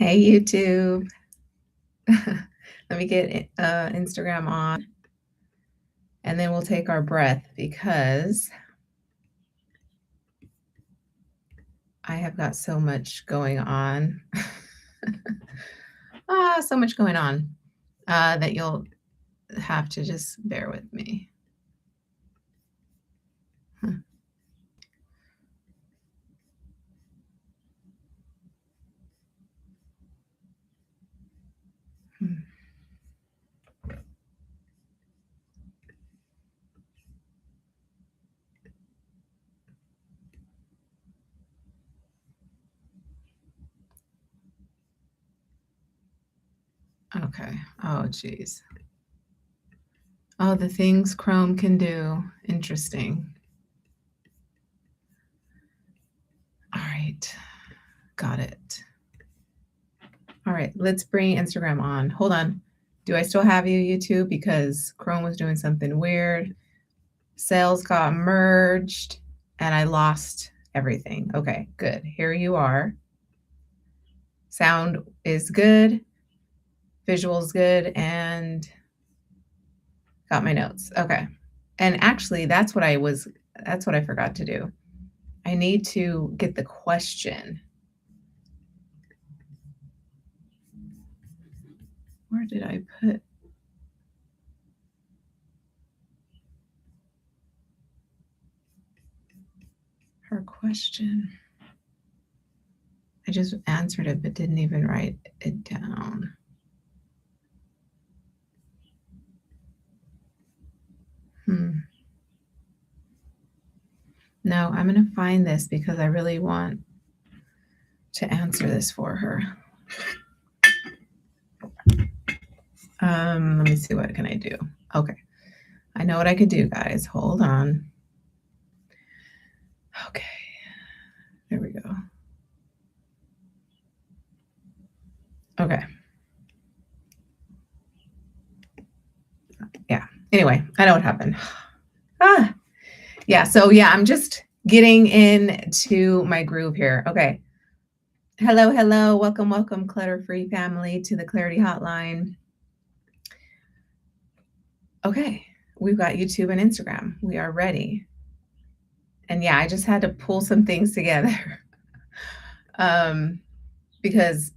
Hey, YouTube. Let me get Instagram on, and then we'll take our breath because I have got so much going on. So much going on that you'll have to just bear with me. Okay. Oh, geez. Oh, the things Chrome can do. Interesting. All right. Got it. All right. Let's bring Instagram on. Hold on. Do I still have you, YouTube? Because Chrome was doing something weird. Cells got merged and I lost everything. Okay, good. Here you are. Sound is good. Visual's good. And got my notes. Okay. And actually, that's what I forgot to do. I need to get the question. Where did I put? Her question. I just answered it, but didn't even write it down. No, I'm going to find this because I really want to answer this for her. Let me see, what can I do? Okay. I know what I could do, guys. Hold on. Okay. There we go. Okay. Yeah. Anyway, I know what happened. Yeah. So yeah, I'm just getting into my groove here. Okay. Hello, hello. Welcome, welcome, clutter-free family, to the Clarity Hotline. Okay. We've got YouTube and Instagram. We are ready. And yeah, I just had to pull some things together because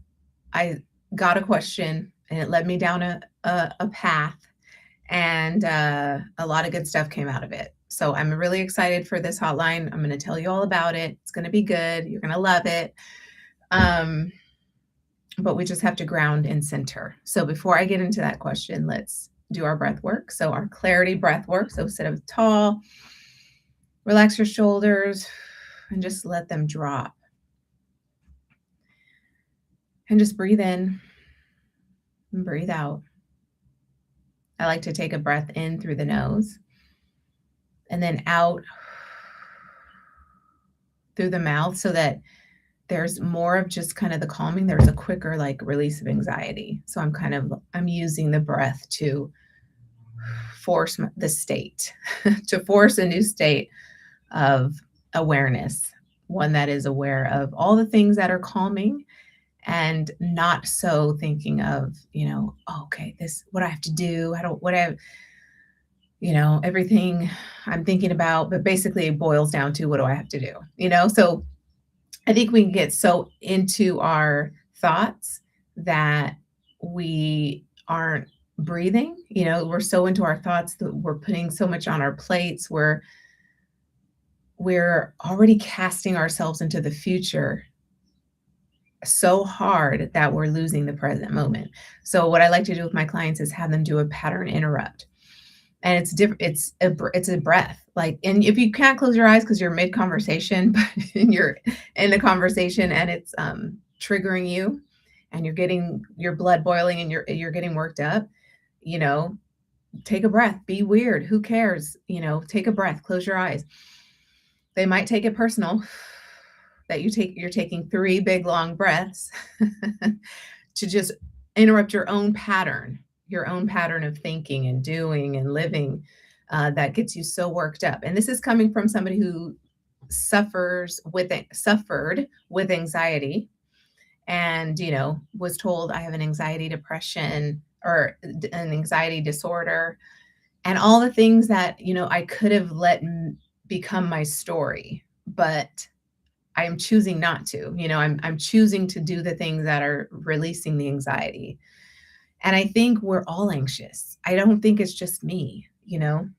I got a question and it led me down a path, and a lot of good stuff came out of it. So I'm really excited for this hotline. I'm going to tell you all about it. It's going to be good. You're going to love it. But we just have to ground and center. So before I get into that question, let's do our breath work. So our clarity breath work. So sit up tall, relax your shoulders, and just let them drop. And just breathe in and breathe out. I like to take a breath in through the nose and then out through the mouth, so that there's more of just kind of the calming. There's a quicker like release of anxiety. So I'm using the breath to force the state, to force a new state of awareness, one that is aware of all the things that are calming and not so thinking of, okay, what I have to do, everything I'm thinking about, but basically it boils down to, what do I have to do? So I think we can get so into our thoughts that we aren't breathing. We're so into our thoughts that we're putting so much on our plates. We're already casting ourselves into the future so hard that we're losing the present moment. So what I like to do with my clients is have them do a pattern interrupt. And it's different. It's a breath. And if you can't close your eyes because you're mid conversation, but you're in the conversation and it's triggering you, and you're getting your blood boiling and you're getting worked up, take a breath. Be weird. Who cares? Take a breath. Close your eyes. They might take it personal that you're taking 3 big long breaths to just interrupt your own pattern of thinking and doing and living that gets you so worked up. And this is coming from somebody who suffered with anxiety and, was told I have an anxiety depression or an anxiety disorder and all the things that, I could have let become my story, but I am choosing not to. I'm choosing to do the things that are releasing the anxiety. And I think we're all anxious. I don't think it's just me, and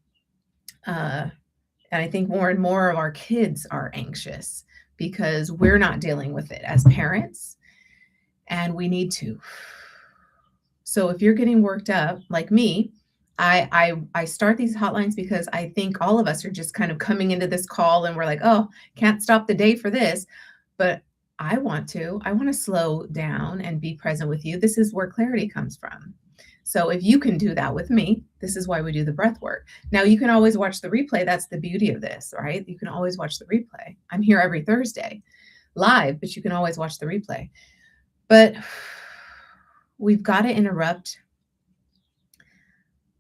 I think more and more of our kids are anxious because we're not dealing with it as parents, and we need to. So if you're getting worked up like me, I start these hotlines because I think all of us are just kind of coming into this call and we're like, oh, can't stop the day for this. But I want to slow down and be present with you. This is where clarity comes from. So if you can do that with me, this is why we do the breath work. Now you can always watch the replay. That's the beauty of this, right? You can always watch the replay. I'm here every Thursday live, but you can always watch the replay. But we've got to interrupt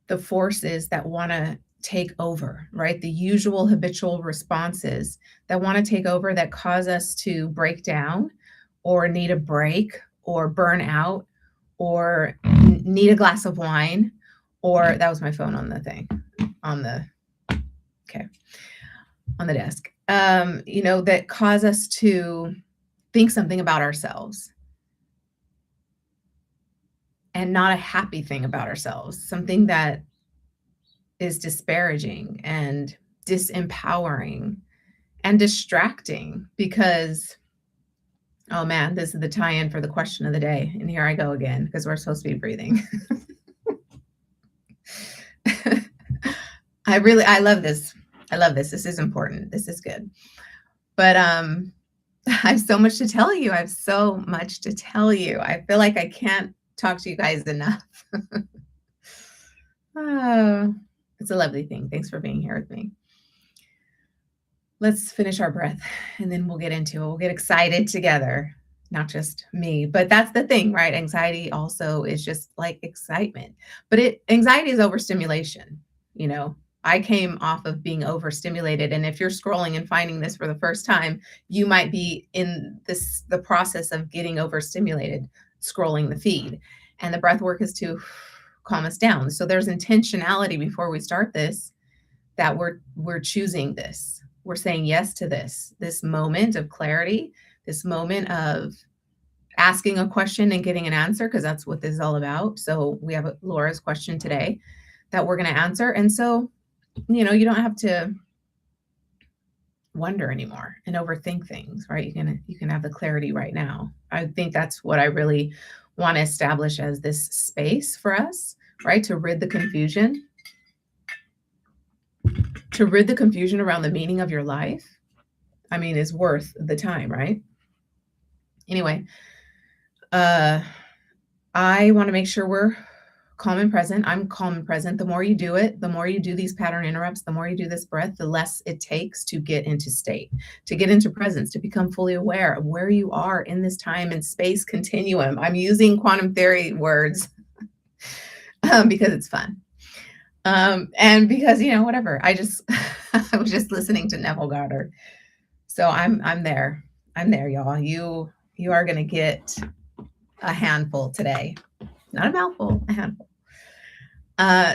the forces that want to take over, right? The usual habitual responses that want to take over, that cause us to break down or need a break or burn out or need a glass of wine, or that was my phone on the thing, on the desk, that cause us to think something about ourselves and not a happy thing about ourselves, something that is disparaging and disempowering and distracting because, oh man, this is the tie-in for the question of the day. And here I go again, because we're supposed to be breathing. I love this. I love this. This is important. This is good. But I have so much to tell you. I have so much to tell you. I feel like I can't talk to you guys enough. Oh, it's a lovely thing. Thanks for being here with me. Let's finish our breath and then we'll get into it. We'll get excited together, not just me. But that's the thing, right? Anxiety also is just like excitement. But anxiety is overstimulation. I came off of being overstimulated. And if you're scrolling and finding this for the first time, you might be in the process of getting overstimulated, scrolling the feed. And the breath work is to calm us down. So there's intentionality before we start this, that we're choosing this. We're saying yes to this moment of clarity, this moment of asking a question and getting an answer, because that's what this is all about. So we have Laura's question today that we're going to answer. And so, you don't have to wonder anymore and overthink things, right? You can have the clarity right now. I think that's what I really want to establish as this space for us, right? To rid the confusion around the meaning of your life. I mean, is worth the time, right? Anyway, I want to make sure we're calm and present. I'm calm and present. The more you do it, the more you do these pattern interrupts, the more you do this breath, the less it takes to get into state, to get into presence, to become fully aware of where you are in this time and space continuum. I'm using quantum theory words because it's fun. And because, whatever, I was just listening to Neville Goddard. So I'm there, y'all. You are going to get a handful today, not a mouthful, a handful.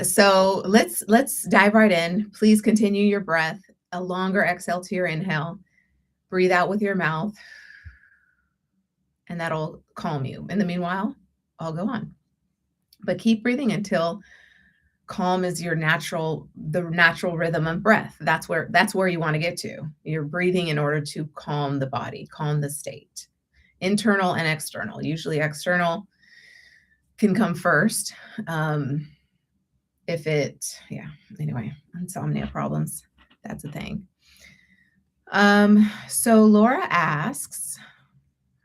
So let's dive right in. Please continue your breath, a longer exhale to your inhale, breathe out with your mouth, and that'll calm you. In the meanwhile, I'll go on, but keep breathing until calm is the natural rhythm of breath. That's where you want to get to. You're breathing in order to calm the body, calm the state, internal and external. Usually external can come first. Anyway, insomnia problems, that's a thing. So Laura asks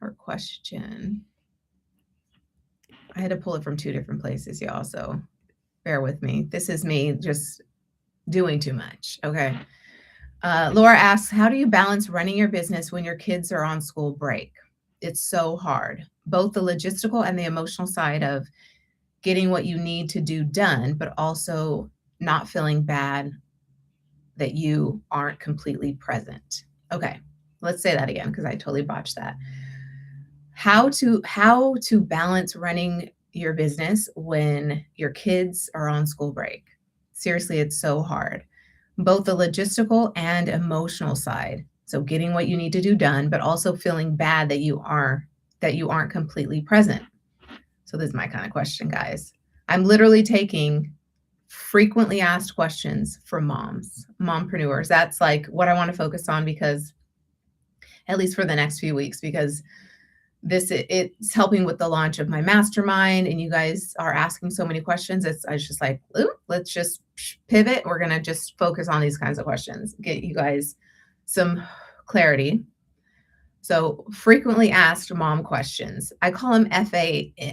her question. I had to pull it from two different places, y'all, so bear with me. This is me just doing too much. Okay. Laura asks, how do you balance running your business when your kids are on school break? It's so hard, both the logistical and the emotional side of getting what you need to do done, but also not feeling bad that you aren't completely present. Okay, let's say that again because I totally botched that. How to balance running your business when your kids are on school break. Seriously, it's so hard. Both the logistical and emotional side. So getting what you need to do done, but also feeling bad that you aren't completely present. So this is my kind of question, guys. I'm literally taking frequently asked questions from moms, mompreneurs. That's like what I want to focus on, because at least for the next few weeks, because it's helping with the launch of my mastermind, and you guys are asking so many questions. I was just like, ooh, let's just pivot. We're going to just focus on these kinds of questions, get you guys some clarity. So frequently asked mom questions. I call them FAMQs,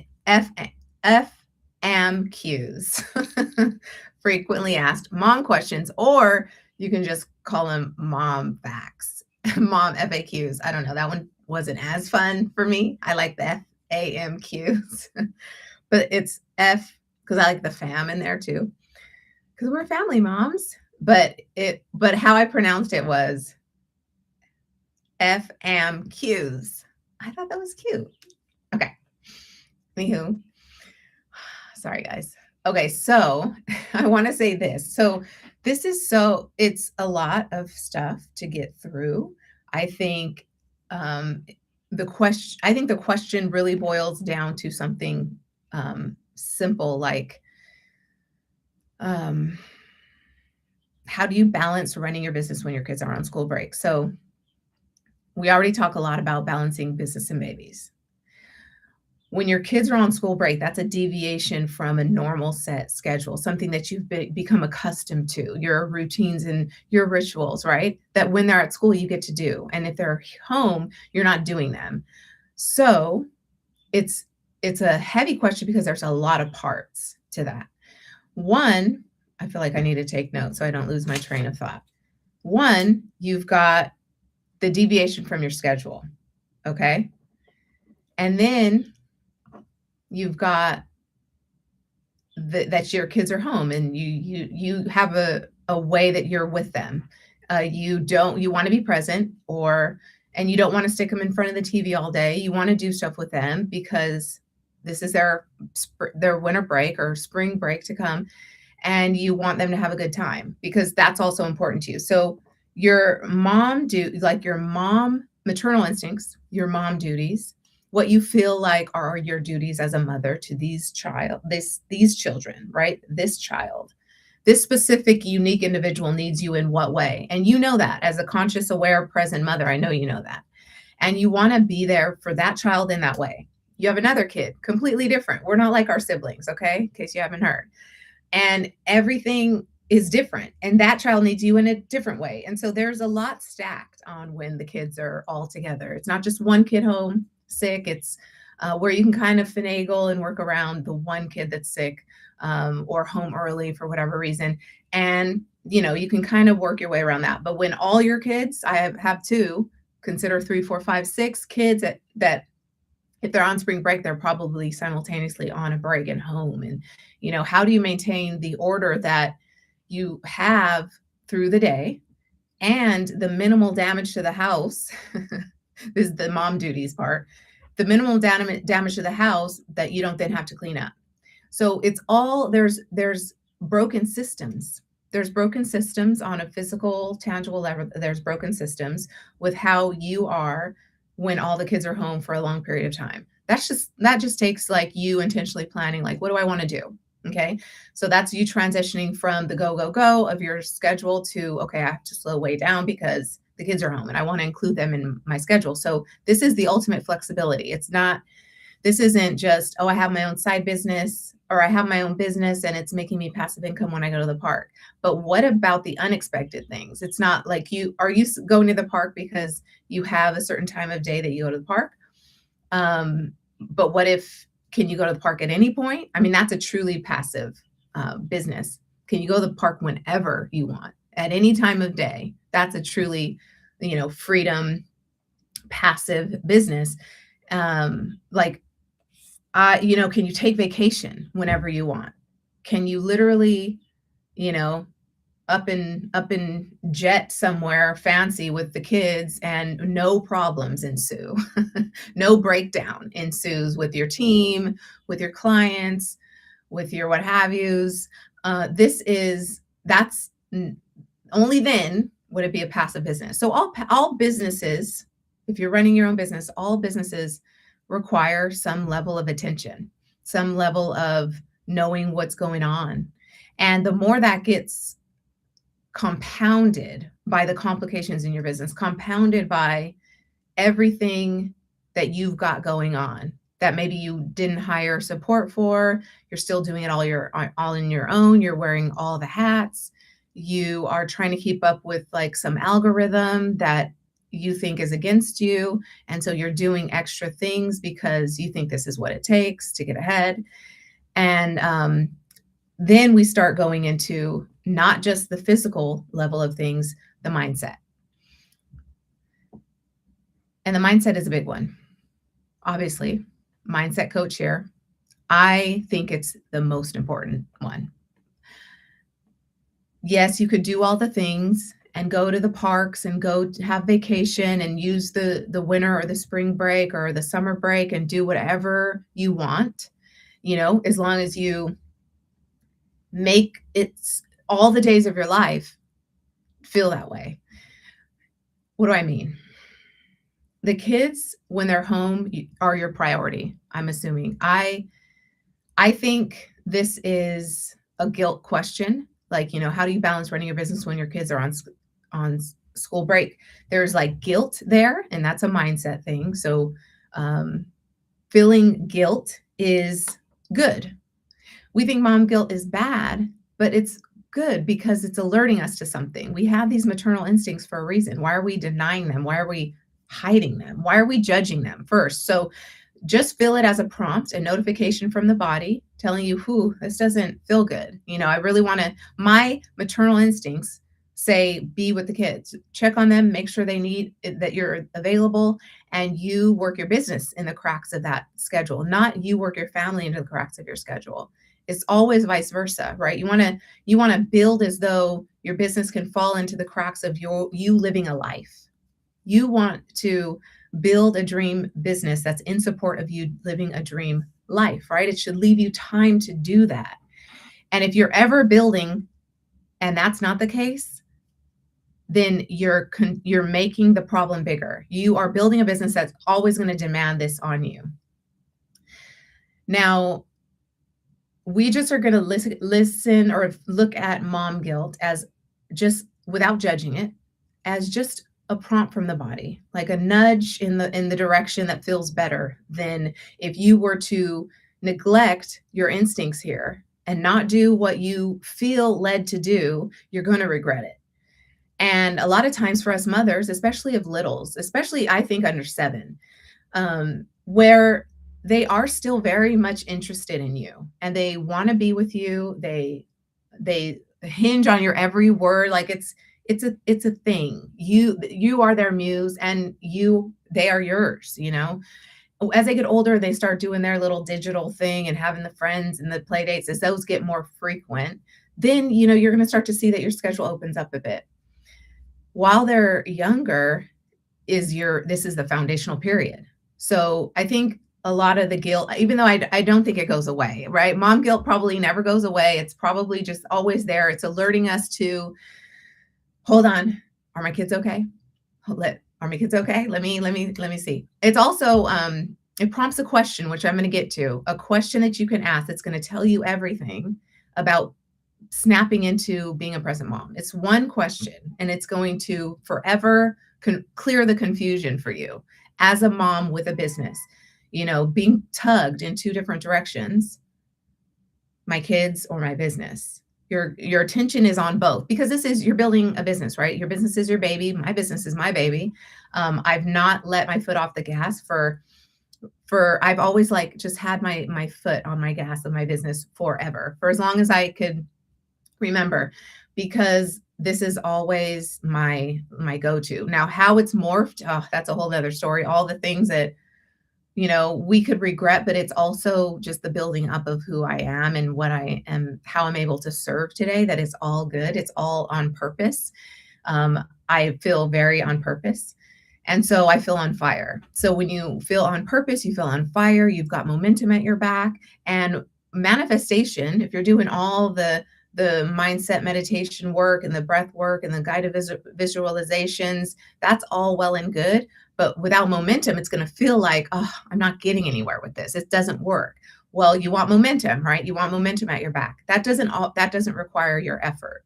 frequently asked mom questions, or you can just call them mom facts, mom FAQs. I don't know. That one wasn't as fun for me. I like the FAMQs, but it's F because I like the fam in there too, because we're family moms. But how I pronounced it was FAMQs. I thought that was cute. Okay. Anywho, sorry guys. Okay, so I want to say this. So it's a lot of stuff to get through. I think the question really boils down to something simple, like how do you balance running your business when your kids are on school break? So we already talk a lot about balancing business and babies. When your kids are on school break, that's a deviation from a normal set schedule, something that you've become accustomed to, your routines and your rituals, right? That when they're at school, you get to do. And if they're home, you're not doing them. So it's a heavy question because there's a lot of parts to that. One, I feel like I need to take notes so I don't lose my train of thought. One, you've got the deviation from your schedule, okay? And then you've got that your kids are home, and you have a way that you're with them. You want to be present, and you don't want to stick them in front of the TV all day. You want to do stuff with them because this is their winter break or spring break to come, and you want them to have a good time because that's also important to you. So your mom maternal instincts, your mom duties, what you feel like are your duties as a mother to these children, right? This child, this specific unique individual needs you in what way? And you know that as a conscious, aware, present mother, I know you know that. And you want to be there for that child in that way. You have another kid, completely different. We're not like our siblings, okay? In case you haven't heard. And everything is different, and that child needs you in a different way. And so there's a lot stacked on when the kids are all together. It's not just one kid home sick. It's where you can kind of finagle and work around the one kid that's sick or home early for whatever reason. And, you can kind of work your way around that. But when all your kids, I have two, consider 3, 4, 5, 6 kids that if they're on spring break, they're probably simultaneously on a break and home. And, how do you maintain the order that you have through the day and the minimal damage to the house? This is the mom duties part. The minimal damage to the house that you don't then have to clean up. So it's all, there's broken systems. There's broken systems on a physical, tangible level. There's broken systems with how you are when all the kids are home for a long period of time. That just takes like you intentionally planning, like, what do I want to do? Okay. So that's you transitioning from the go, go, go of your schedule to, okay, I have to slow way down because the kids are home and I want to include them in my schedule. So this is the ultimate flexibility. This isn't just, oh, I have my own side business or I have my own business and it's making me passive income when I go to the park. But what about the unexpected things? It's not like are you going to the park because you have a certain time of day that you go to the park? But can you go to the park at any point? I mean, that's a truly passive business. Can you go to the park whenever you want, at any time of day? That's a truly, freedom, passive business. Can you take vacation whenever you want? Can you literally, up in jet somewhere fancy with the kids, and no problems ensue. No breakdown ensues with your team, with your clients, with your what have yous. This is that's only then would it be a passive business. So all businesses, if you're running your own business, all businesses require some level of attention, some level of knowing what's going on. And the more that gets compounded by the complications in your business, compounded by everything that you've got going on that maybe you didn't hire support for, you're still doing it all in your own, you're wearing all the hats, you are trying to keep up with like some algorithm that you think is against you, and so you're doing extra things because you think this is what it takes to get ahead. And then we start going into not just the physical level of things, the mindset. And the mindset is a big one. Obviously, mindset coach here. I think it's the most important one. Yes, you could do all the things and go to the parks and go have vacation and use the winter or the spring break or the summer break and do whatever you want, as long as you make it all the days of your life feel that way. What do I mean? The kids, when they're home, are your priority, I'm assuming. I think this is a guilt question. Like, how do you balance running your business when your kids are on school break? There's like guilt there, and that's a mindset thing. So feeling guilt is good. We think mom guilt is bad, but it's good because it's alerting us to something. We have these maternal instincts for a reason. Why are we denying them? Why are we hiding them? Why are we judging them first? So just feel it as a prompt, a notification from the body telling you, this doesn't feel good. I really want to, my maternal instincts say, be with the kids, check on them, make sure they need that you're available, and you work your business in the cracks of that schedule, not you work your family into the cracks of your schedule. It's always vice versa, right? You want to build as though your business can fall into the cracks of you living a life. You want to build a dream business that's in support of you living a dream life, right? It should leave you time to do that. And if you're ever building and that's not the case, then you're making the problem bigger. You are building a business that's always going to demand this on you. Now, we just are going to listen or look at mom guilt as just, without judging it, as just a prompt from the body, like a nudge in the direction that feels better than if you were to neglect your instincts here and not do what you feel led to do. You're going to regret it. And a lot of times for us mothers, especially of littles, especially I think under 7, where they are still very much interested in you and they want to be with you. They hinge on your every word. Like it's a thing. You are their muse and they are yours, As they get older, they start doing their little digital thing and having the friends and the play dates. As those get more frequent, then, you're going to start to see that your schedule opens up a bit. While they're younger this is the foundational period. So I think a lot of the guilt, even though I don't think it goes away, right? Mom guilt probably never goes away. It's probably just always there. It's alerting us to, hold on, are my kids okay? Are my kids okay? Let me see. It's also, it prompts a question, which I'm going to get to, a question that you can ask that's going to tell you everything about snapping into being a present mom. It's one question, and it's going to forever clear the confusion for you as a mom with a business, being tugged in 2 different directions, my kids or my business. Your attention is on both because you're building a business, right? Your business is your baby. My business is my baby. I've not let my foot off the gas I've always just had my foot on my gas of my business forever, for as long as I could remember, because this is always my go-to. Now, how it's morphed, that's a whole other story. All the things that we could regret, but it's also just the building up of who I am and what I am, how I'm able to serve today. That is all good. It's all on purpose. I feel very on purpose. And so I feel on fire. So when you feel on purpose, you feel on fire, you've got momentum at your back. And manifestation, if you're doing all the mindset meditation work and the breath work and the guided visualizations, that's all well and good. But without momentum, it's going to feel like, oh, I'm not getting anywhere with this. It doesn't work. Well, you want momentum, right? You want momentum at your back. That doesn't require your effort.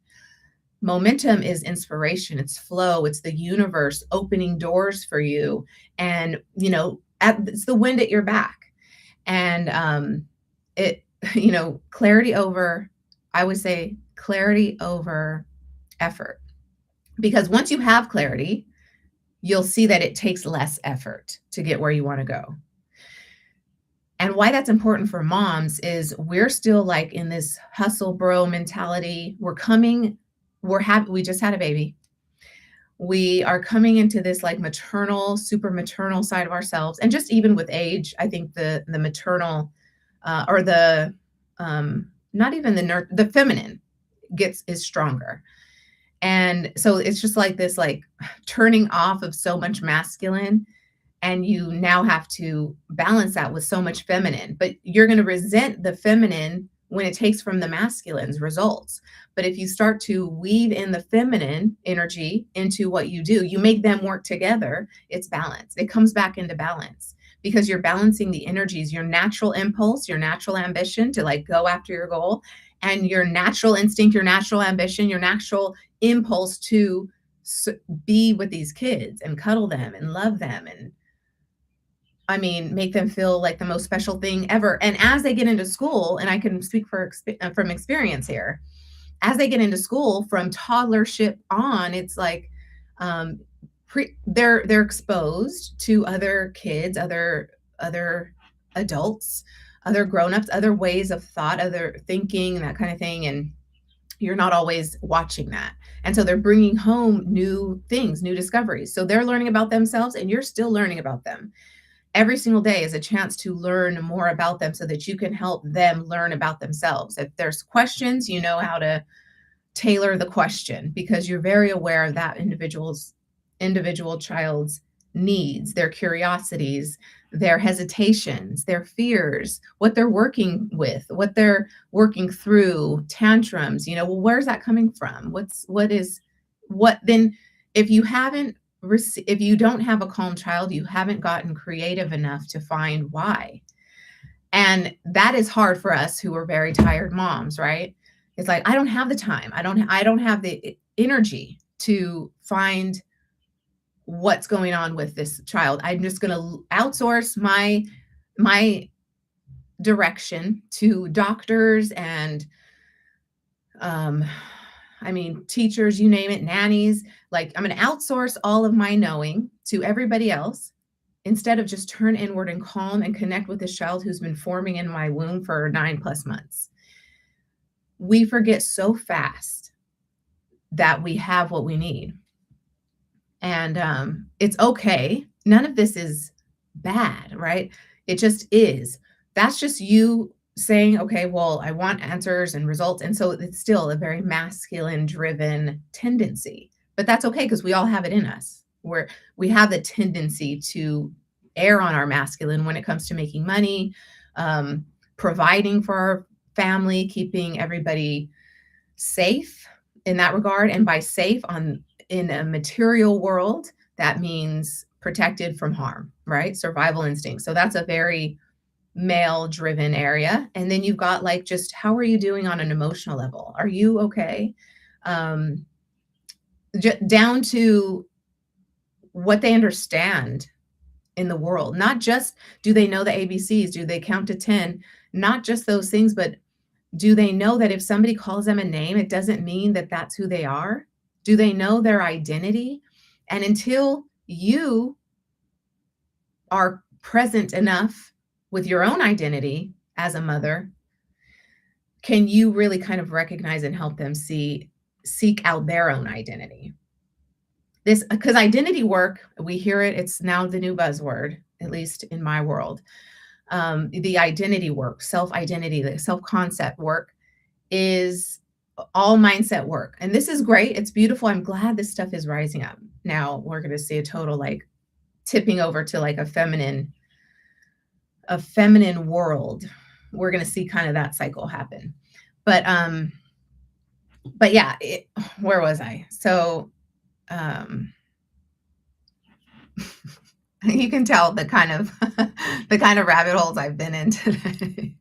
Momentum is inspiration, it's flow, it's the universe opening doors for you. And, it's the wind at your back. And it, clarity over, I would say clarity over effort. Because once you have clarity, you'll see that it takes less effort to get where you want to go. And why that's important for moms is we're still like in this hustle bro mentality. We just had a baby. We are coming into this like maternal, super maternal side of ourselves. And just even with age, I think the maternal or the not even the feminine is stronger. And so it's just like this like turning off of so much masculine, and you now have to balance that with so much feminine. But you're going to resent the feminine when it takes from the masculine's results. But if you start to weave in the feminine energy into what you do, you make them work together, it's balance. It comes back into balance because you're balancing the energies, your natural impulse, your natural ambition to like go after your goal, and your natural instinct, your natural ambition, your natural impulse to be with these kids and cuddle them and love them and make them feel like the most special thing ever. And as they get into school, and I can speak from experience here, as they get into school from toddlership on, it's like they're exposed to other kids, other adults, other grown-ups, other ways of thought, other thinking, that kind of thing. And you're not always watching that. And so they're bringing home new things, new discoveries. So they're learning about themselves and you're still learning about them. Every single day is a chance to learn more about them so that you can help them learn about themselves. If there's questions, you know how to tailor the question because you're very aware of that individual child's needs, their curiosities, their hesitations, their fears, what they're working with, what they're working through, tantrums, well, where's that coming from? Then if you don't have a calm child, you haven't gotten creative enough to find why. And that is hard for us who are very tired moms, right? It's like, I don't have the time. I don't have the energy to find what's going on with this child. I'm just going to outsource my direction to doctors and teachers, you name it, nannies. Like, I'm going to outsource all of my knowing to everybody else instead of just turn inward and calm and connect with this child who's been forming in my womb for 9+ months. We forget so fast that we have what we need. And it's okay. None of this is bad, right? It just is. That's just you saying, okay, well, I want answers and results. And so it's still a very masculine driven tendency, but that's okay because we all have it in us where we have the tendency to err on our masculine when it comes to making money, providing for our family, keeping everybody safe in that regard. And by safe in a material world, that means protected from harm, right? Survival instinct. So that's a very male driven area. And then you've got like, just how are you doing on an emotional level? Are you okay? Down to what they understand in the world, not just do they know the ABCs, do they count to 10, not just those things, but do they know that if somebody calls them a name, it doesn't mean that that's who they are? Do they know their identity? And until you are present enough with your own identity as a mother, can you really kind of recognize and help them seek out their own identity? Because identity work, we hear it, it's now the new buzzword, at least in my world. The identity work, self-identity, the self-concept work is all mindset work. And this is great. It's beautiful. I'm glad this stuff is rising up. Now we're going to see a total like tipping over to like a feminine world. We're going to see kind of that cycle happen. But yeah, where was I? So you can tell the kind of the kind of rabbit holes I've been in today.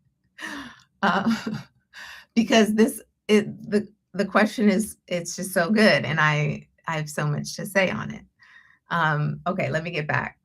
Because the question is, it's just so good, and I have so much to say on it. Okay, let me get back.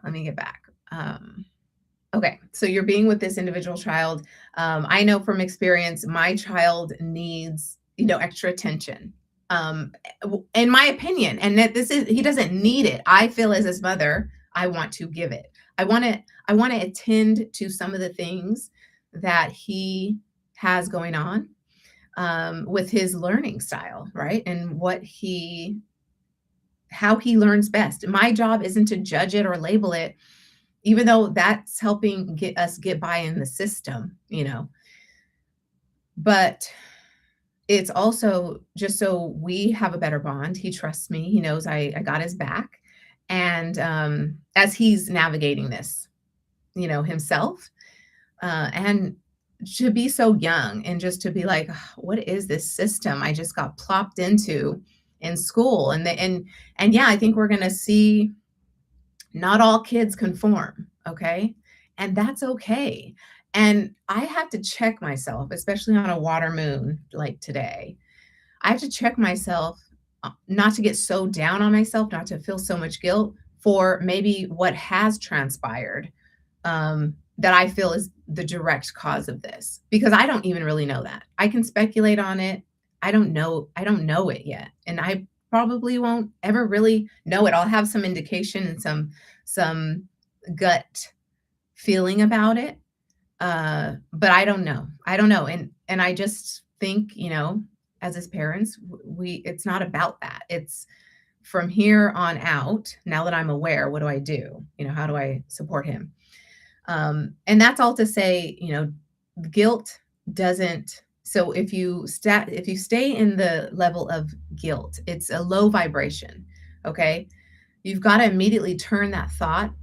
Okay, so you're being with this individual child. I know from experience, my child needs, extra attention. In my opinion, and that he doesn't need it. I feel as his mother, I want to give it. I want to attend to some of the things that he has going on with his learning style, right? And how he learns best. My job isn't to judge it or label it, even though that's helping get by in the system, but it's also just so we have a better bond. He trusts me. He knows I got his back. And as he's navigating this, himself, and to be so young and just to be like, what is this system I just got plopped into in school? And yeah, I think we're going to see not all kids conform. Okay. And that's okay. And I have to check myself, especially on a water moon like today. I have to check myself not to get so down on myself, not to feel so much guilt for maybe what has transpired that I feel is the direct cause of this, because I don't even really know that. I can speculate on it. I don't know it yet. And I probably won't ever really know it. I'll have some indication and some gut feeling about it. But I don't know. And I just think, as his parents, it's not about that. It's from here on out. Now that I'm aware, what do I do? How do I support him? And that's all to say, guilt doesn't. So if you stay in the level of guilt, it's a low vibration. Okay. You've got to immediately turn that thought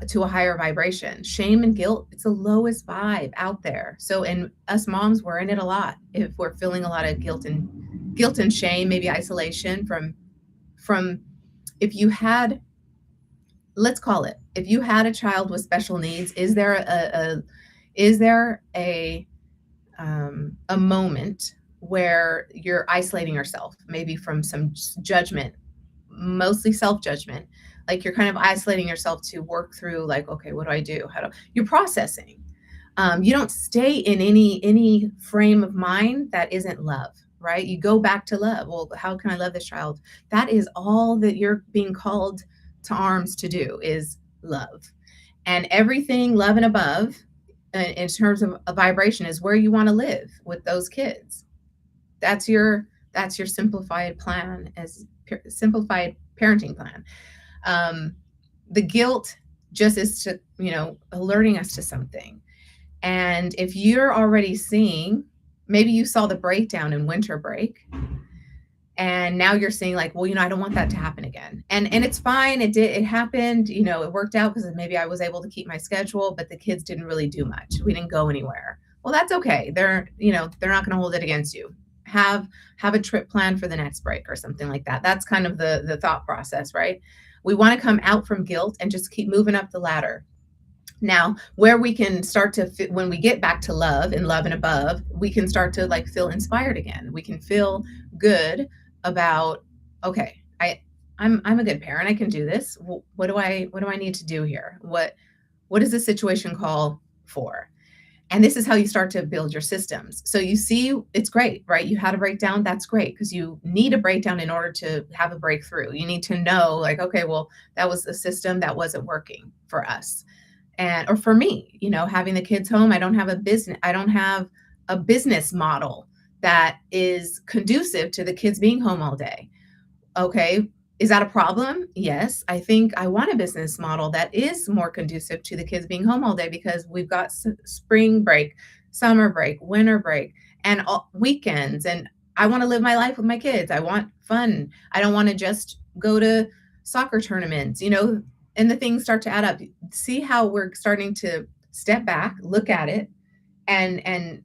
to a higher vibration. Shame and guilt, it's the lowest vibe out there. So, and us moms, we're in it a lot. If we're feeling a lot of guilt and shame, maybe isolation from if you had, let's call it, if you had a child with special needs, is there a moment where you're isolating yourself, maybe from some judgment, mostly self-judgment, like you're kind of isolating yourself to work through, like, okay, what do I do? You're processing. You don't stay in any frame of mind that isn't love, right? You go back to love. Well, how can I love this child? That is all that you're being called to arms to do, is love. And everything love and above in terms of a vibration is where you want to live with those kids. That's your simplified plan, as simplified parenting plan. The guilt just is to, alerting us to something. And if you're already seeing, maybe you saw the breakdown in winter break, and now you're seeing like, well, I don't want that to happen again. And it's fine. It happened, it worked out because maybe I was able to keep my schedule, but the kids didn't really do much. We didn't go anywhere. Well, that's okay. They're not going to hold it against you. Have a trip planned for the next break or something like that. That's kind of the thought process, right? We want to come out from guilt and just keep moving up the ladder. Now, where we can start to, when we get back to love and above, we can start to like feel inspired again. We can feel good about, okay, I'm a good parent. I can do this. What do I need to do here? What does the situation call for? And this is how you start to build your systems. So you see, it's great, right? You had a breakdown. That's great, because you need a breakdown in order to have a breakthrough. You need to know, like, okay, well, that was the system that wasn't working for us. Or for me, having the kids home, I don't have a business model that is conducive to the kids being home all day. Okay. Is that a problem? Yes. I think I want a business model that is more conducive to the kids being home all day because we've got spring break, summer break, winter break, and weekends. And I want to live my life with my kids. I want fun. I don't want to just go to soccer tournaments, and the things start to add up. See how we're starting to step back, look at it, and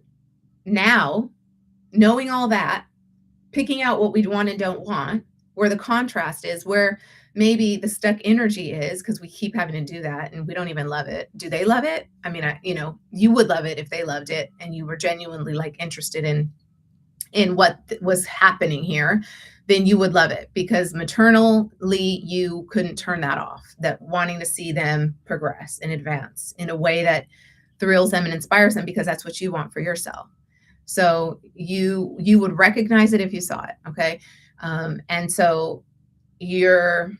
now knowing all that, picking out what we want and don't want, where the contrast is, where maybe the stuck energy is, because we keep having to do that and we don't even love it. Do they love it? I mean, you would love it if they loved it and you were genuinely like interested in what was happening here, then you would love it because maternally you couldn't turn that off, that wanting to see them progress and advance in a way that thrills them and inspires them because that's what you want for yourself. So you would recognize it if you saw it, okay? And so you're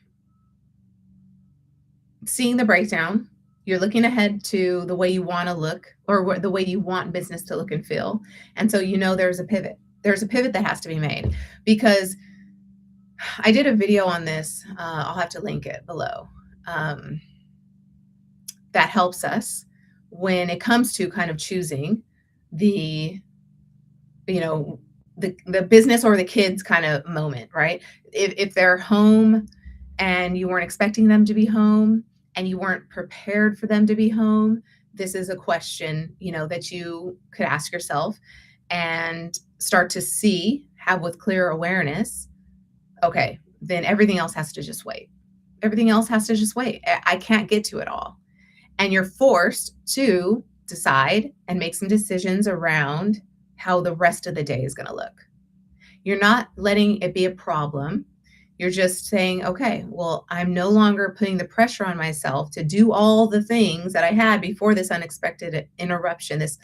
seeing the breakdown. You're looking ahead to the way you want to look or the way you want business to look and feel. And so there's a pivot. There's a pivot that has to be made because I did a video on this. I'll have to link it below. That helps us when it comes to kind of choosing the business or the kids kind of moment, right? If they're home and you weren't expecting them to be home and you weren't prepared for them to be home, this is a question, that you could ask yourself and start to have with clear awareness, okay, then everything else has to just wait. Everything else has to just wait. I can't get to it all. And you're forced to decide and make some decisions around how the rest of the day is going to look. You're not letting it be a problem. You're just saying, okay, well, I'm no longer putting the pressure on myself to do all the things that I had before this unexpected interruption, this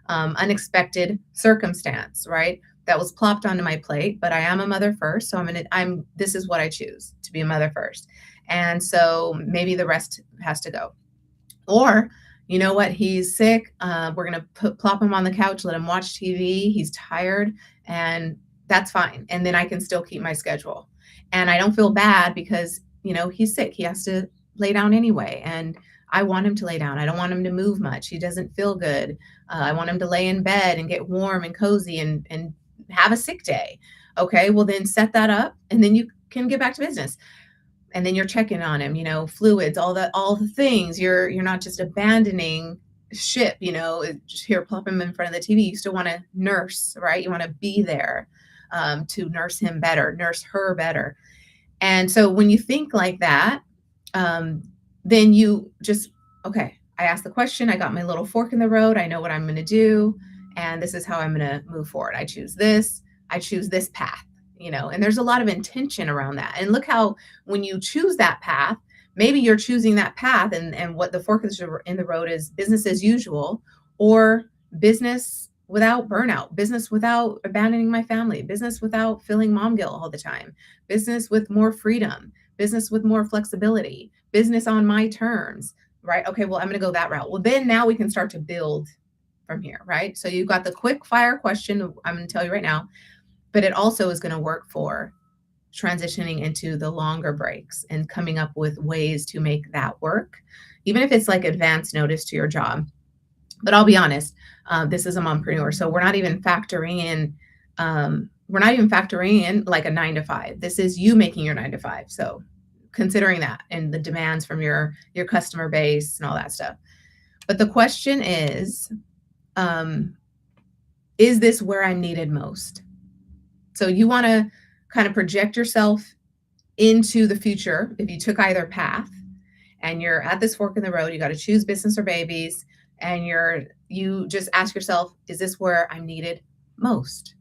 unexpected circumstance, right? That was plopped onto my plate, but I am a mother first. So this is what I choose, to be a mother first. And so maybe the rest has to go. Or, you know what? He's sick. We're going to plop him on the couch, let him watch TV. He's tired and that's fine. And then I can still keep my schedule. And I don't feel bad because, he's sick. He has to lay down anyway. And I want him to lay down. I don't want him to move much. He doesn't feel good. I want him to lay in bed and get warm and cozy and have a sick day. Okay, well then set that up and then you can get back to business. And then you're checking on him, fluids, all the things. You're not just abandoning ship, just here, plop him in front of the TV. You still want to nurse, right? You want to be there to nurse him better, nurse her better. And so when you think like that, then you just, okay, I asked the question, I got my little fork in the road, I know what I'm going to do, and this is how I'm going to move forward. I choose this path, and there's a lot of intention around that. And look how when you choose that path, maybe you're choosing that path and what the fork in the road is business as usual, or business without burnout, business without abandoning my family, business without feeling mom guilt all the time, business with more freedom, business with more flexibility, business on my terms, right? Okay, well, I'm going to go that route. Well, then now we can start to build from here, right? So you've got the quick fire question I'm going to tell you right now, but it also is going to work for transitioning into the longer breaks and coming up with ways to make that work, even if it's like advance notice to your job. But I'll be honest, this is a mompreneur, so we're not even factoring in like a 9 to 5. This is you making your 9 to 5. So considering that and the demands from your customer base and all that stuff. But the question is this where I'm needed most? So you want to kind of project yourself into the future. If you took either path and you're at this fork in the road, you got to choose business or babies. And you just ask yourself, is this where I'm needed most?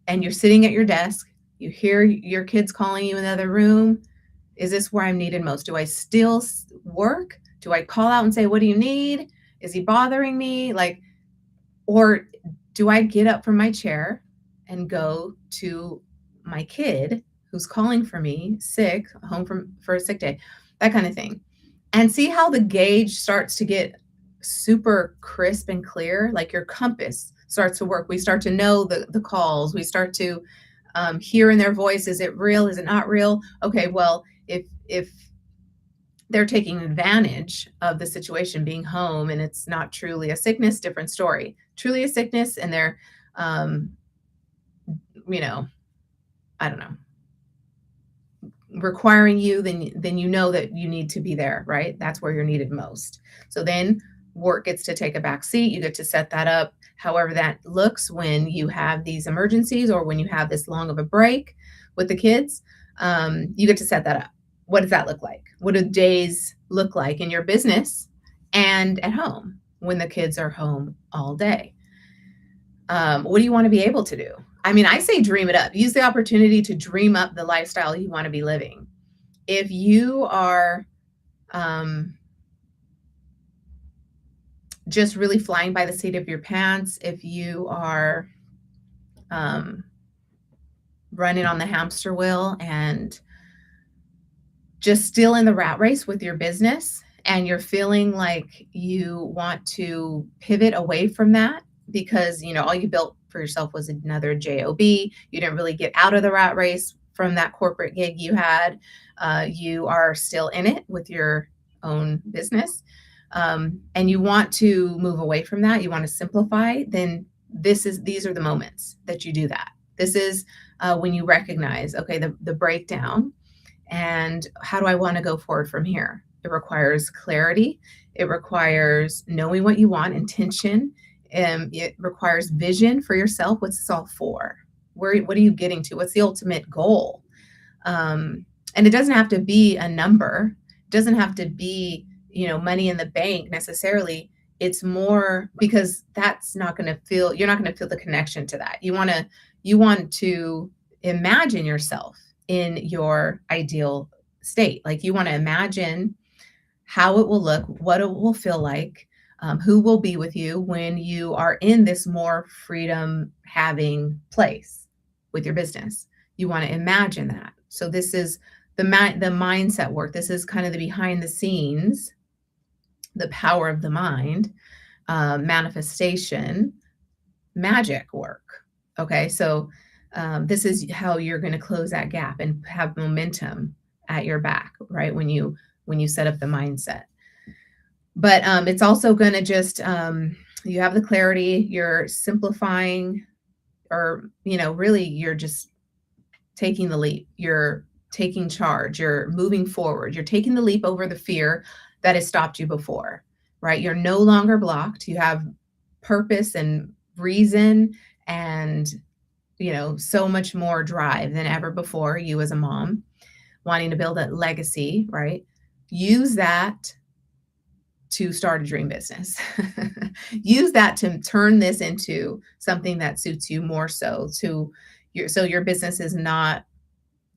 And you're sitting at your desk, you hear your kids calling you in the other room. Is this where I'm needed most? Do I still work? Do I call out and say, what do you need? Is he bothering me? Or do I get up from my chair and go to my kid who's calling for me, sick, home for a sick day, that kind of thing. And see how the gauge starts to get super crisp and clear, like your compass starts to work. We start to know the calls. We start to hearing their voice. Is it real? Is it not real? Okay, well, if they're taking advantage of the situation being home and it's not truly a sickness, different story. Truly a sickness and they're, um, you know, I don't know, requiring you, then you know that you need to be there, right? That's where you're needed most. So then work gets to take a back seat. You get to set that up however that looks when you have these emergencies or when you have this long of a break with the kids. You get to set that up. What does that look like? What do days look like in your business and at home when the kids are home all day? What do you want to be able to do? I mean, I say dream it up. Use the opportunity to dream up the lifestyle you want to be living. If you are just really flying by the seat of your pants, if you are running on the hamster wheel and just still in the rat race with your business and you're feeling like you want to pivot away from that because all you built for yourself was another job, you didn't really get out of the rat race from that corporate gig you had, you are still in it with your own business, and you want to move away from that, you want to simplify, then these are the moments that you do that. This is when you recognize, okay, the breakdown and how do I want to go forward from here? It requires clarity. It requires knowing what you want, intention. It requires vision for yourself. What's this all for? What are you getting to? What's the ultimate goal? And it doesn't have to be a number. It doesn't have to be, money in the bank necessarily. It's more because that's not going to feel, you're not going to feel the connection to that. You want to imagine yourself in your ideal state. Like you want to imagine how it will look, what it will feel like, who will be with you when you are in this more freedom having place with your business. You want to imagine that. So this is the mindset work. This is kind of the behind the scenes, the power of the mind, manifestation, magic work. Okay, so this is how you're going to close that gap and have momentum at your back, right? When you set up the mindset. But it's also going to just, you have the clarity, you're simplifying, or, really you're just taking the leap. You're taking charge. You're moving forward. You're taking the leap over the fear that has stopped you before, right? You're no longer blocked. You have purpose and reason and, so much more drive than ever before, you as a mom wanting to build a legacy, right? Use that to start a dream business. Use that to turn this into something that suits you more so your business is not,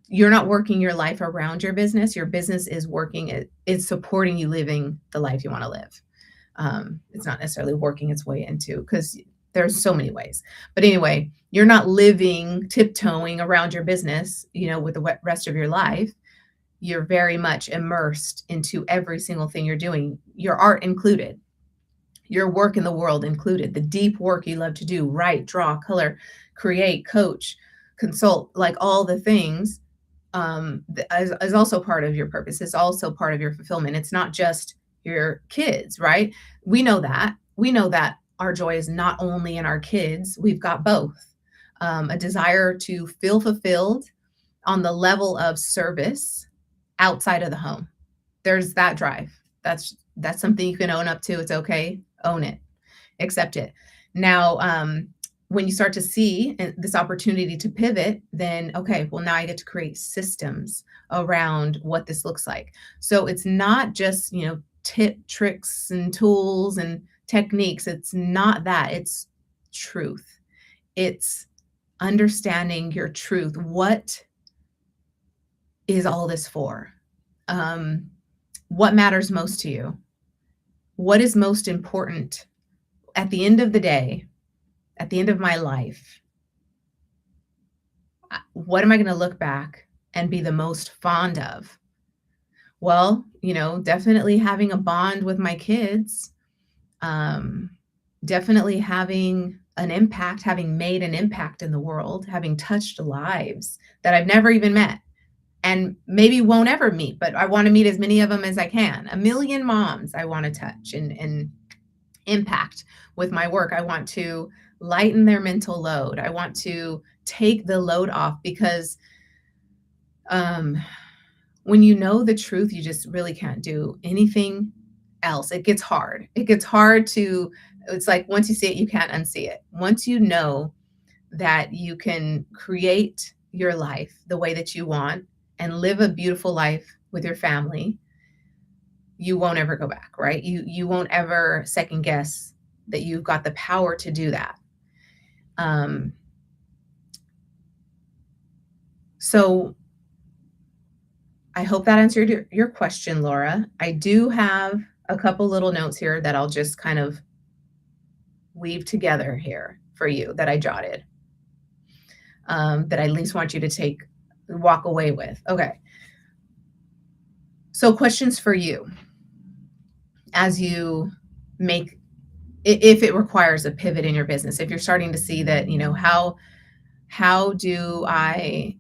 you're not working your life around your business. Your business is working, it's supporting you living the life you want to live. It's not necessarily working its way into, because there's so many ways. But anyway, you're not living tiptoeing around your business, with the rest of your life. You're very much immersed into every single thing you're doing, your art included, your work in the world included, the deep work you love to do, write, draw, color, create, coach, consult, like all the things, is also part of your purpose. It's also part of your fulfillment. It's not just your kids, right? We know that our joy is not only in our kids. We've got both, a desire to feel fulfilled on the level of service outside of the home. There's that drive. That's something you can own up to. It's okay. Own it. Accept it. Now, when you start to see this opportunity to pivot, then, okay, well, now I get to create systems around what this looks like. So it's not just, tricks and tools and techniques. It's not that. It's truth. It's understanding your truth. What is all this for? What matters most to you? What is most important at the end of the day, at the end of my life? What am I going to look back and be the most fond of? Well, definitely having a bond with my kids, definitely having an impact, having made an impact in the world, having touched lives that I've never even met and maybe won't ever meet, but I want to meet as many of them as I can. A million moms I want to touch and impact with my work. I want to lighten their mental load. I want to take the load off because um, when you know the truth, you just really can't do anything else. It gets hard. It gets hard to, it's like once you see it, you can't unsee it. Once you know that you can create your life the way that you want and live a beautiful life with your family, you won't ever go back, right? You won't ever second guess that you've got the power to do that. So I hope that answered your question, Laura. I do have a couple little notes here that I'll just kind of weave together here for you that I jotted, that I at least want you to walk away with. Okay. So questions for you as you make, if it requires a pivot in your business, if you're starting to see that, how do I,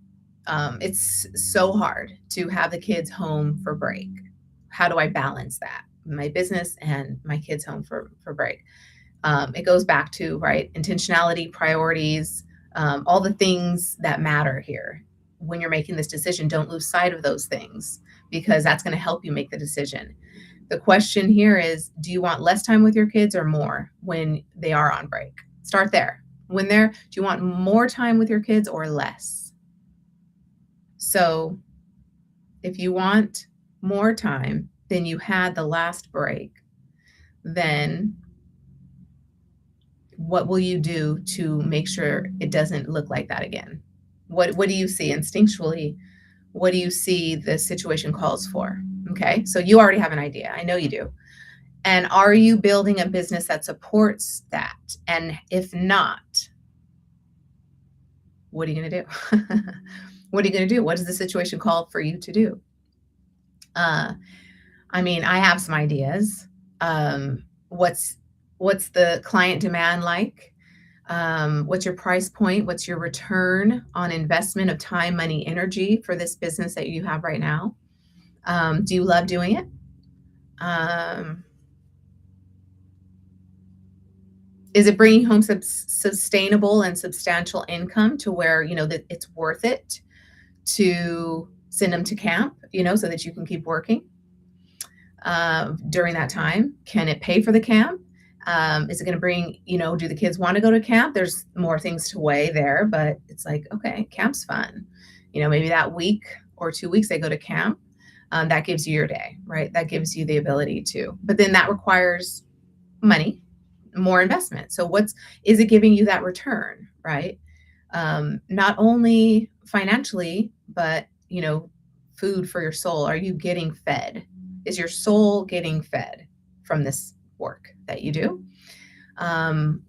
it's so hard to have the kids home for break. How do I balance that? My business and my kids home for break. It goes back to, right, intentionality, priorities, all the things that matter here. When you're making this decision, don't lose sight of those things because that's going to help you make the decision. The question here is, do you want less time with your kids or more when they are on break? Start there. Do you want more time with your kids or less? So if you want more time than you had the last break, then what will you do to make sure it doesn't look like that again? What do you see instinctually? What do you see the situation calls for? Okay, so you already have an idea. I know you do. And are you building a business that supports that? And if not, what are you going to do? What are you going to do? What does the situation call for you to do? I mean, I have some ideas. What's the client demand like? What's your price point? What's your return on investment of time, money, energy for this business that you have right now? Do you love doing it? Is it bringing home sustainable and substantial income to where, that it's worth it to send them to camp, so that you can keep working during that time? Can it pay for the camp? Is it going to bring, do the kids want to go to camp? There's more things to weigh there, but it's like, okay, camp's fun. Maybe that week or 2 weeks they go to camp. That gives you your day, right? That gives you the ability to, but then that requires money, more investment. So is it giving you that return, right? Not only financially, but, food for your soul. Are you getting fed? Is your soul getting fed from this work that you do?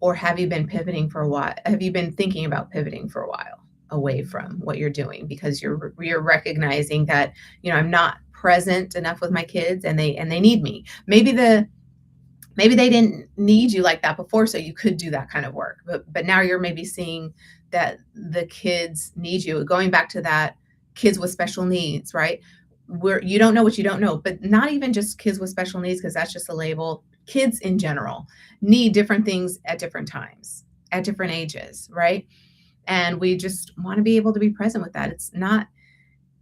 Or have you been pivoting for a while? Have you been thinking about pivoting for a while away from what you're doing because you're recognizing that, I'm not present enough with my kids and they need me. Maybe they didn't need you like that before, so you could do that kind of work. But now you're maybe seeing that the kids need you. Going back to that, kids with special needs, right? Where you don't know what you don't know, but not even just kids with special needs, because that's just a label. Kids in general need different things at different times, at different ages, right? And we just want to be able to be present with that.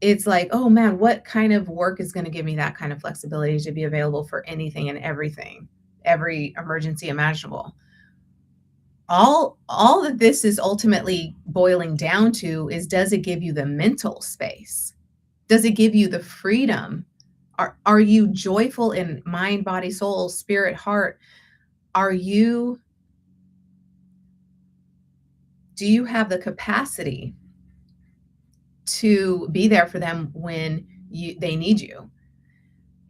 It's like, oh man, what kind of work is going to give me that kind of flexibility to be available for anything and everything, every emergency imaginable? All that this is ultimately boiling down to is, does it give you the mental space? Does it give you the freedom? Are you joyful in mind, body, soul, spirit, heart? Do you have the capacity to be there for them when they need you?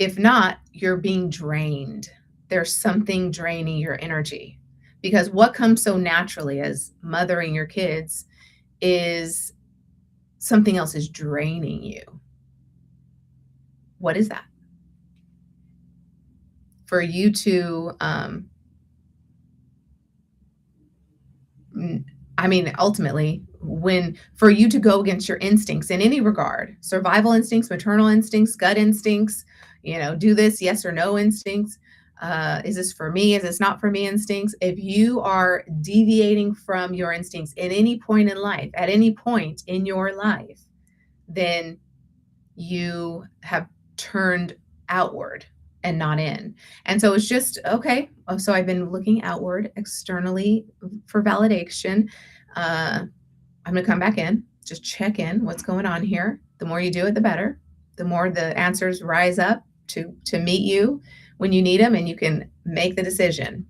If not, you're being drained. There's something draining your energy, because what comes so naturally as mothering your kids is something else is draining you. What is that? For you to I mean, ultimately, when for you to go against your instincts in any regard, survival instincts, maternal instincts, gut instincts, do this, yes or no instincts, is this for me? Is this not for me instincts? If you are deviating from your instincts at any point in life, at any point in your life, then you have turned outward and not in. And so it's just, okay, so I've been looking outward externally for validation. I'm going to come back in, just check in what's going on here. The more you do it, the better. The more the answers rise up to meet you when you need them, and you can make the decision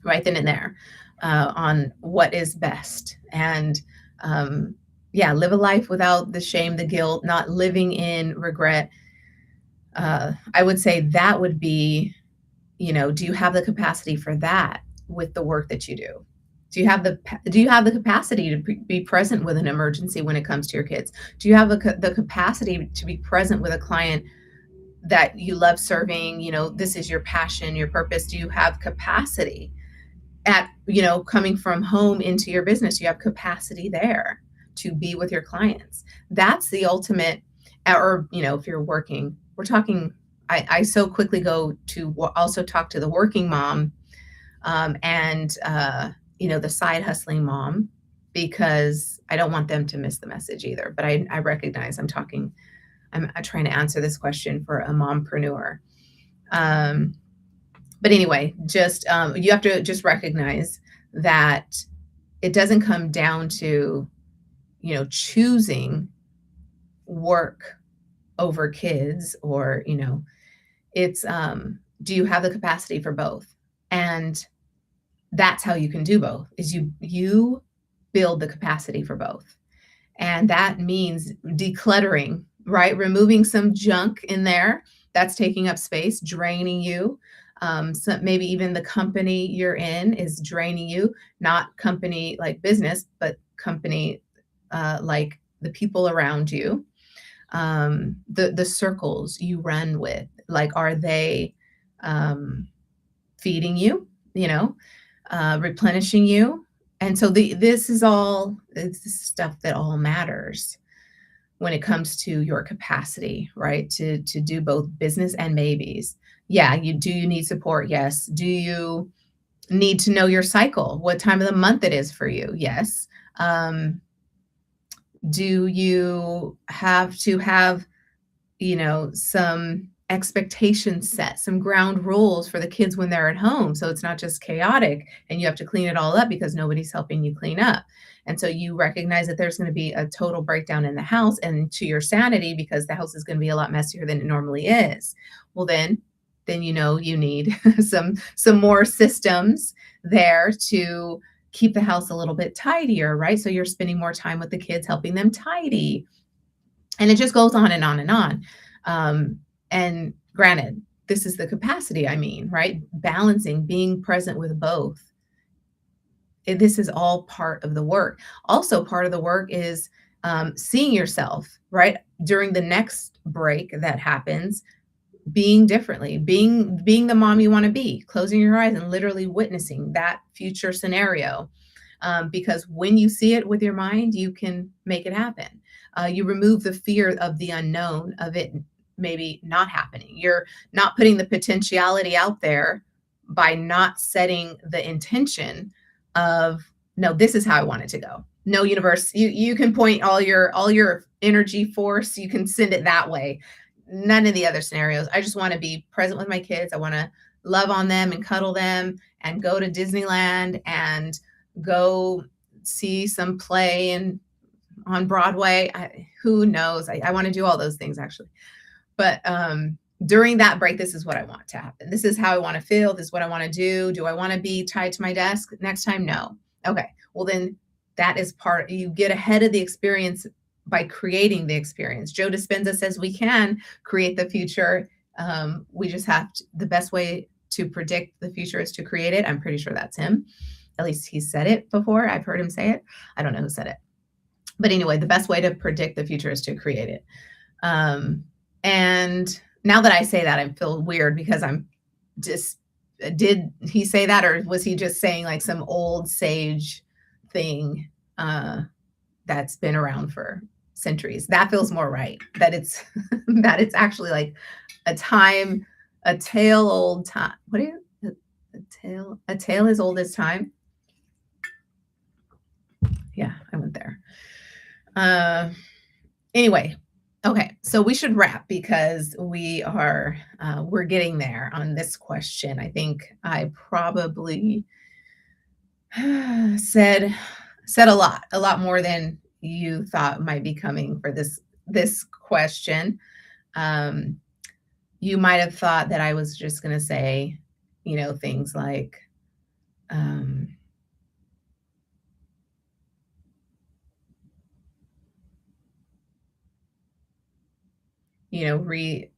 right then and there on what is best. And live a life without the shame, the guilt, not living in regret. I would say that would be, do you have the capacity for that with the work that you do? Do you have the capacity to be present with an emergency when it comes to your kids? Do you have the capacity to be present with a client that you love serving? This is your passion, your purpose. Do you have capacity at, coming from home into your business? You have capacity there to be with your clients. That's the ultimate. Or, if you're working, we're talking, I so quickly go to also talk to the working mom, and the side hustling mom, because I don't want them to miss the message either. But I recognize I'm trying to answer this question for a mompreneur. But anyway, just you have to just recognize that it doesn't come down to, choosing work over kids, or, it's do you have the capacity for both? And that's how you can do both, is you build the capacity for both. And that means decluttering, right? Removing some junk in there that's taking up space, draining you. So maybe even the company you're in is draining you, not company like business, but company like the people around you, the circles you run with, like, are they feeding you, replenishing you? And so this is all, it's stuff that all matters when it comes to your capacity, right? To do both business and babies. Yeah, you need support? Yes. Do you need to know your cycle, what time of the month it is for you? Yes. Do you have to have, some expectations set, some ground rules for the kids when they're at home, so it's not just chaotic and you have to clean it all up because nobody's helping you clean up? And so you recognize that there's going to be a total breakdown in the house, and to your sanity, because the house is going to be a lot messier than it normally is. Well, then you need some more systems there to keep the house a little bit tidier, right? So you're spending more time with the kids, helping them tidy. And it just goes on and on and on. And granted, this is the capacity, right? Balancing, being present with both. This is all part of the work. Also, part of the work is seeing yourself, right? During the next break that happens, being differently, being the mom you want to be, closing your eyes and literally witnessing that future scenario. Because when you see it with your mind, you can make it happen. You remove the fear of the unknown, of it maybe not happening. You're not putting the potentiality out there by not setting the intention of, no, this is how I want it to go. No, universe, you can point all your energy force, you can send it that way. None of the other scenarios. I just want to be present with my kids. I want to love on them and cuddle them and go to Disneyland and go see some play and on Broadway. Who knows? I want to do all those things, actually. But during that break, this is what I want to happen. This is how I want to feel. This is what I want to do. Do I want to be tied to my desk next time? No. Okay. Well, then that is part, you get ahead of the experience by creating the experience. Joe Dispenza says we can create the future. We just have to, the best way to predict the future is to create it. I'm pretty sure that's him. At least he said it before. I've heard him say it. I don't know who said it. But anyway, the best way to predict the future is to create it. And now that I say that, I feel weird because I'm just, did he say that, or was he just saying like some old sage thing that's been around for centuries. That feels more right. That it's that it's actually like a time, a tale old time. What is it? A tale as old as time. Yeah, I went there. Anyway, okay, so we should wrap because we're getting there on this question. I think I probably said a lot more than you thought might be coming for this question. Um, you might have thought that I was just going to say, things like, um, re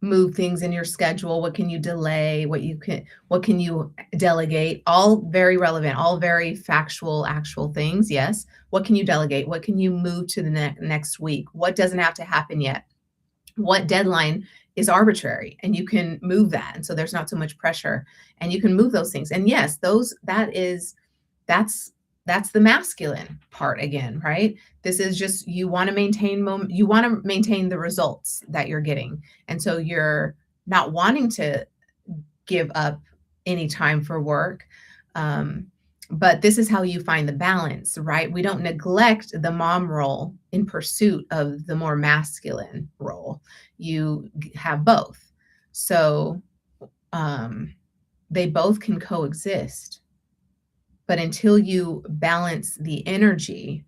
move things in your schedule. What can you delay? What can you delegate? All very relevant, all very factual, actual things. Yes. What can you delegate? What can you move to the next week? What doesn't have to happen yet? What deadline is arbitrary and you can move that. And so there's not so much pressure and you can move those things. And yes, that's that's the masculine part again, right? This is just you want to maintain the results that you're getting. And so you're not wanting to give up any time for work. But this is how you find the balance, right? We don't neglect the mom role in pursuit of the more masculine role. You have both. So they both can coexist. But until you balance the energy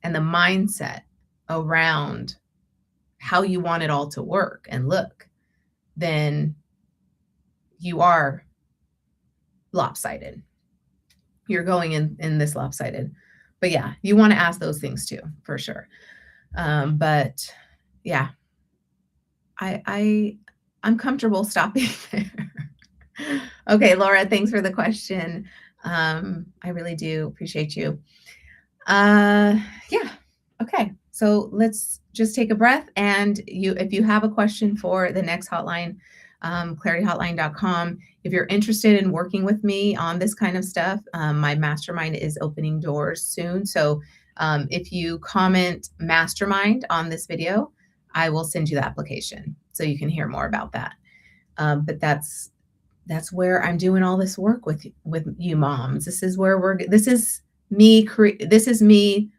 and the mindset around how you want it all to work and look, then you are lopsided. You're going in this lopsided. But yeah, you want to ask those things too, for sure. But yeah, I'm comfortable stopping there. Okay, Laura, thanks for the question. I really do appreciate you. Yeah. Okay. So let's just take a breath. And if you have a question for the next hotline, clarityhotline.com. If you're interested in working with me on this kind of stuff, my mastermind is opening doors soon. So if you comment mastermind on this video, I will send you the application so you can hear more about that. But that's where I'm doing all this work with you moms. This is me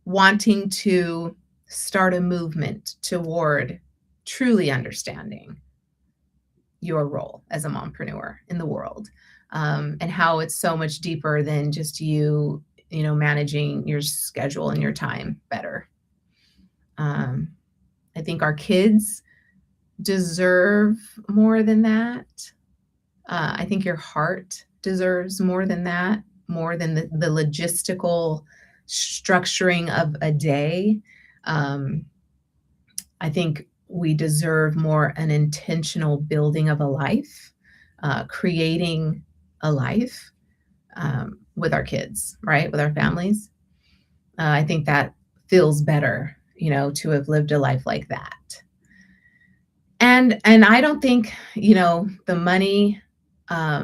wanting to start a movement toward truly understanding your role as a mompreneur in the world, and how it's so much deeper than just you managing your schedule and your time better. I think our kids deserve more than that. I think your heart deserves more than that, more than the logistical structuring of a day. I think we deserve more an intentional building of a life, creating a life with our kids, right? With our families. I think that feels better, to have lived a life like that. And I don't think, the money, I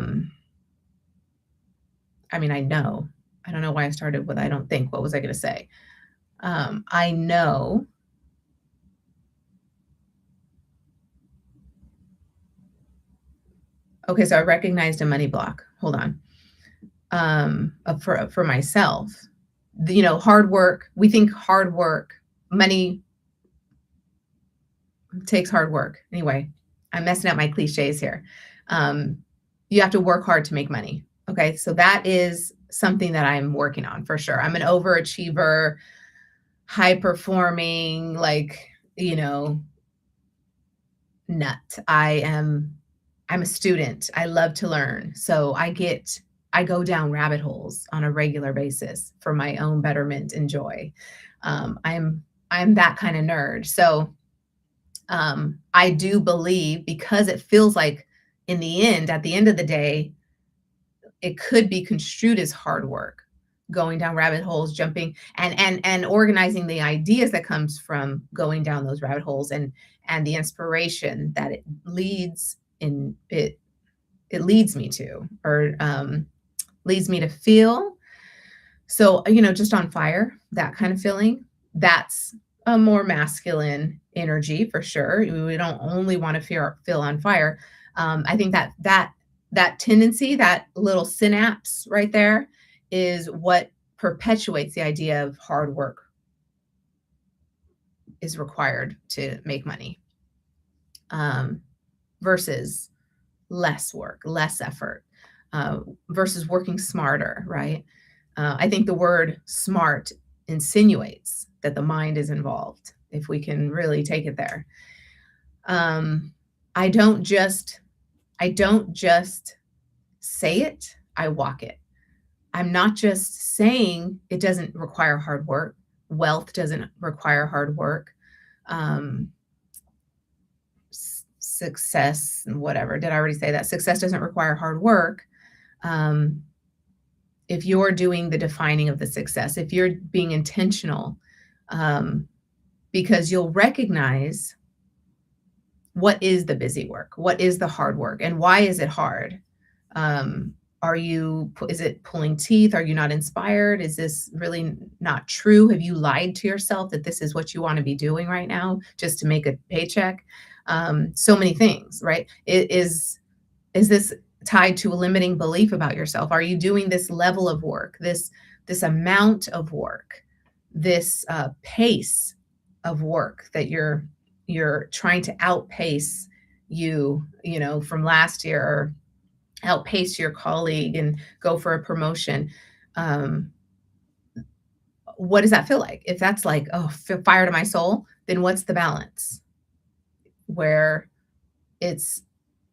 know. I don't know why I started with I don't think. What was I going to say? I know. Okay, so I recognized a money block. Hold on. For myself, hard work. We think hard work, money takes hard work. Anyway, I'm messing up my cliches here. You have to work hard to make money. Okay, so that is something that I'm working on for sure. I'm an overachiever, high performing, nut. I'm a student. I love to learn. So I go down rabbit holes on a regular basis for my own betterment and joy. I'm that kind of nerd. So I do believe, because it feels like at the end of the day, it could be construed as hard work, going down rabbit holes, jumping and organizing the ideas that comes from going down those rabbit holes, and the inspiration that it leads me to, or leads me to feel. So, just on fire, that kind of feeling, that's a more masculine energy for sure. We don't only want to feel on fire. I think that tendency, that little synapse right there, is what perpetuates the idea of hard work is required to make money, versus less work, less effort, versus working smarter, right? I think the word smart insinuates that the mind is involved, if we can really take it there. Um, I don't just I don't just say it, I walk it. I'm not just saying it doesn't require hard work. Wealth doesn't require hard work. Um, Success and whatever. Did I already say that? Success doesn't require hard work. Um, if you're doing the defining of the success, if you're being intentional, um, because you'll recognize what is the busy work, what is the hard work, and why is it hard? Is it pulling teeth? Are you not inspired? Is this really not true? Have you lied to yourself that this is what you want to be doing right now just to make a paycheck? So many things, right? Is this tied to a limiting belief about yourself? Are you doing this level of work, this amount of work, this pace of work that you're trying to outpace from last year, or outpace your colleague and go for a promotion? What does that feel like? If that's like, oh, fire to my soul, then what's the balance where it's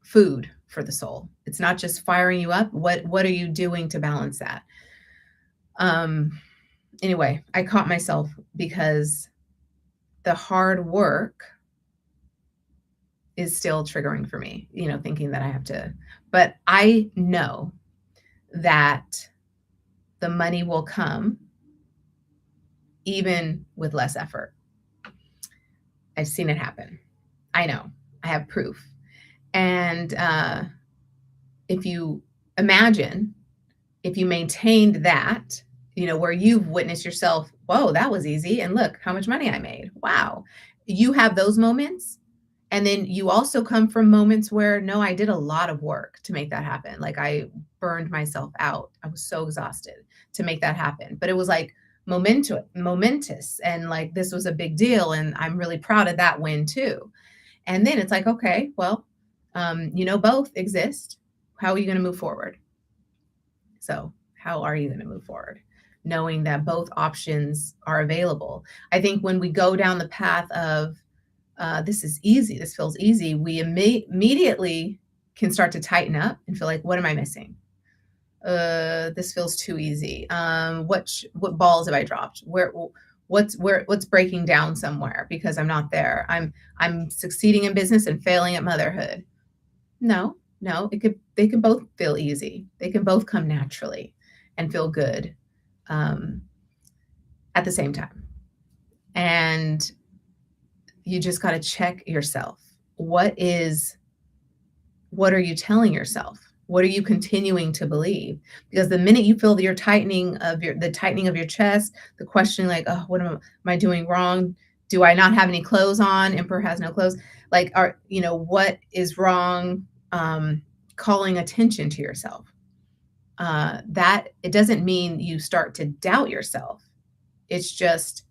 food for the soul? It's not just firing you up. What are you doing to balance that? Anyway, I caught myself because the hard work is still triggering for me, thinking that I have to, but I know that the money will come even with less effort. I've seen it happen. I know. I have proof. And if you imagine, if you maintained that, where you've witnessed yourself, whoa, that was easy. And look how much money I made. Wow. You have those moments. And then you also come from moments where, no, I did a lot of work to make that happen. Like I burned myself out. I was so exhausted to make that happen. But it was like momentous. And like, this was a big deal. And I'm really proud of that win too. And then it's like, okay, well, both exist. How are you going to move forward? So how are you going to move forward? Knowing that both options are available. I think when we go down the path of, this is easy, this feels easy, we immediately can start to tighten up and feel like, what am I missing? This feels too easy. What balls have I dropped? What's breaking down somewhere because I'm not there? I'm succeeding in business and failing at motherhood. No, they can both feel easy. They can both come naturally and feel good at the same time. And you just got to check yourself. What are you telling yourself? What are you continuing to believe? Because the minute you feel the tightening of your chest, the question like, oh, what am I doing wrong? Do I not have any clothes on? Emperor has no clothes. Like, what is wrong? Calling attention to yourself. That it doesn't mean you start to doubt yourself. It's just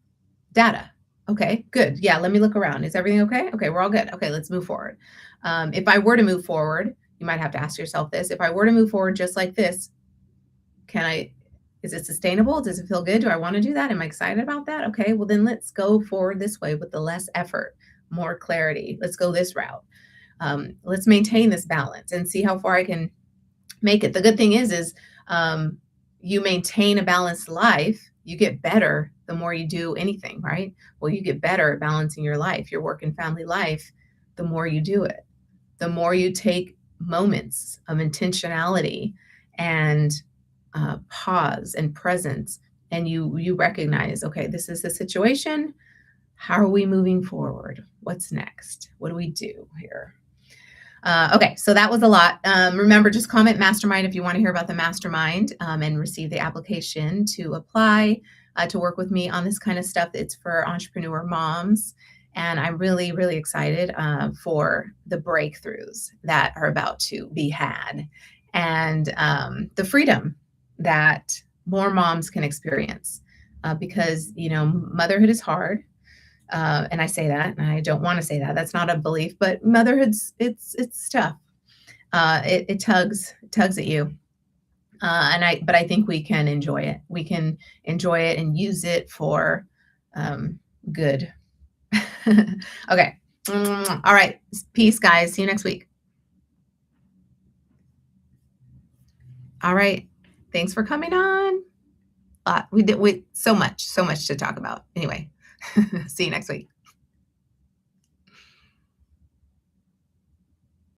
data. Okay, good. Yeah, let me look around. Is everything okay? Okay, we're all good. Okay, let's move forward. If I were to move forward, you might have to ask yourself this. If I were to move forward just like this, is it sustainable? Does it feel good? Do I want to do that? Am I excited about that? Okay, well then let's go forward this way with the less effort, more clarity. Let's go this route. Let's maintain this balance and see how far I can make it. The good thing is you maintain a balanced life, you get better the more you do anything, right? Well, you get better at balancing your life, your work and family life, the more you do it, the more you take moments of intentionality and pause and presence, and you recognize, okay, this is the situation. How are we moving forward? What's next? What do we do here? Okay, so that was a lot. Remember, just comment mastermind if you want to hear about the mastermind and receive the application to apply to work with me on this kind of stuff. It's for entrepreneur moms. And I'm really, really excited for the breakthroughs that are about to be had and the freedom that more moms can experience because, motherhood is hard. And I say that, and I don't want to say that. That's not a belief, but motherhood's it's tough. It tugs at you, but I think we can enjoy it. We can enjoy it and use it for good. Okay. All right. Peace, guys. See you next week. All right. Thanks for coming on. We so much to talk about. Anyway, see you next week.